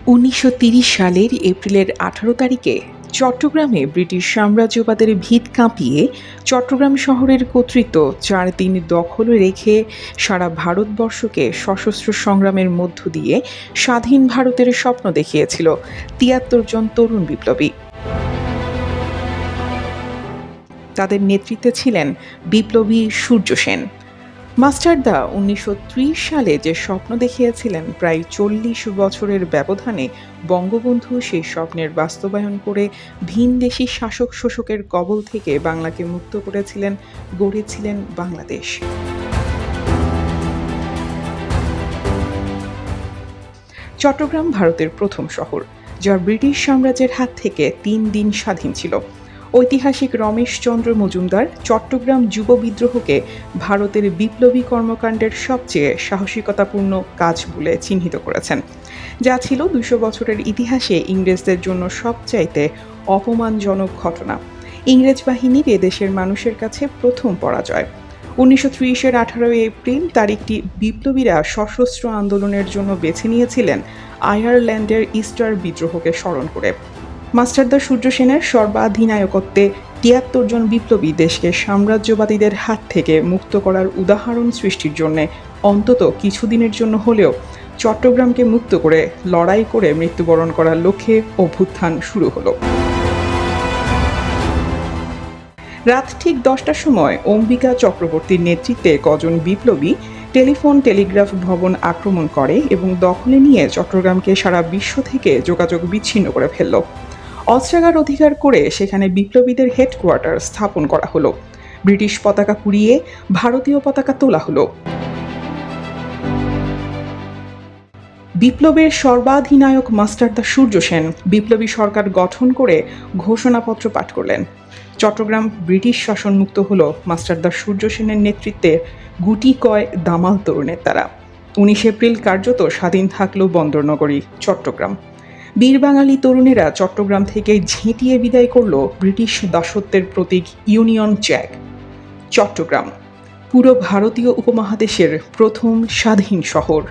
১৯৩০ সালের এপ্রিলের ১৮ তারিখে চট্টগ্রামে ব্রিটিশ সাম্রাজ্যবাদের ভিত কাঁপিয়ে চট্টগ্রাম শহরের কর্তৃত্ব ৪ দিন দখলে রেখে সারা ভারতবর্ষকে সশস্ত্র সংগ্রামের মধ্য দিয়ে স্বাধীন ভারতের স্বপ্ন দেখিয়েছিল ৭৩ জন তরুণ বিপ্লবী। তাদের নেতৃত্বে ছিলেন বিপ্লবী সূর্য সেন। মাস্টারদা ১৯৩০ সালে যে স্বপ্ন দেখিয়েছিলেন, প্রায় ৪০ বছরের ব্যবধানে বঙ্গবন্ধু সেই স্বপ্নের বাস্তবায়ন করে ভিনদেশি শাসক শোষকের কবল থেকে বাংলাকে মুক্ত করেছিলেন, গড়েছিলেন বাংলাদেশ। চট্টগ্রাম ভারতের প্রথম শহর, যা ব্রিটিশ সাম্রাজ্যের হাত থেকে ৩ দিন স্বাধীন ছিল। ঐতিহাসিক রমেশচন্দ্র মজুমদার চট্টগ্রাম যুব বিদ্রোহকে ভারতের বিপ্লবী কর্মকাণ্ডের সবচেয়ে সাহসিকতাপূর্ণ কাজ বলে চিহ্নিত করেছেন, যা ছিল ২০০ বছরের ইতিহাসে ইংরেজদের জন্য সবচাইতে অপমানজনক ঘটনা। ইংরেজ বাহিনীর এদেশের মানুষের কাছে প্রথম পরাজয়। ১৯৩০-এর ১৮ এপ্রিল তারিখটি বিপ্লবীরা সশস্ত্র আন্দোলনের জন্য বেছে নিয়েছিলেন আয়ারল্যান্ডের ইস্টার বিদ্রোহকে স্মরণ করে। মাস্টারদা সূর্য সেনের সর্বাধিনায়কত্বে ৭৩ জন বিপ্লবী দেশকে সাম্রাজ্যবাদীদের হাত থেকে মুক্ত করার উদাহরণ সৃষ্টির জন্য অন্তত কিছুদিনের জন্য হলেও চট্টগ্রামকে মুক্ত করে লড়াই করে মৃত্যুবরণ করার লক্ষ্যে অভ্যুত্থান শুরু হলো। রাত ঠিক ১০টার সময় অম্বিকা চক্রবর্তীর নেতৃত্বে কজন বিপ্লবী টেলিগ্রাফ ভবন আক্রমণ করে এবং দখলে নিয়ে চট্টগ্রামকে সারা বিশ্ব থেকে যোগাযোগ বিচ্ছিন্ন করে ফেলল। অস্ত্রাগার অধিকার করে সেখানে বিপ্লবীদের হেডকোয়ার্টার স্থাপন করা হলো। ব্রিটিশ পতাকা পুড়িয়ে ভারতীয় পতাকা তোলা হলো। বিপ্লবের সর্বাধিনায়ক মাস্টারদা সূর্য সেন বিপ্লবী সরকার গঠন করে ঘোষণাপত্র পাঠ করলেন। চট্টগ্রাম ব্রিটিশ শাসনমুক্ত হল মাস্টারদা সূর্য সেনের নেতৃত্বে গুটি কয় দামাল তরুণের দ্বারা। ১৯ এপ্রিল কার্যত স্বাধীন থাকল বন্দরনগরী চট্টগ্রাম। বীর বাঙালি তরুণেরা চট্টগ্রাম থেকে ঝেঁটিয়ে বিদায় করল ব্রিটিশ দাসত্বের প্রতীক ইউনিয়ন জ্যাক। চট্টগ্রাম পুরো ভারতীয় উপমহাদেশের প্রথম স্বাধীন শহর।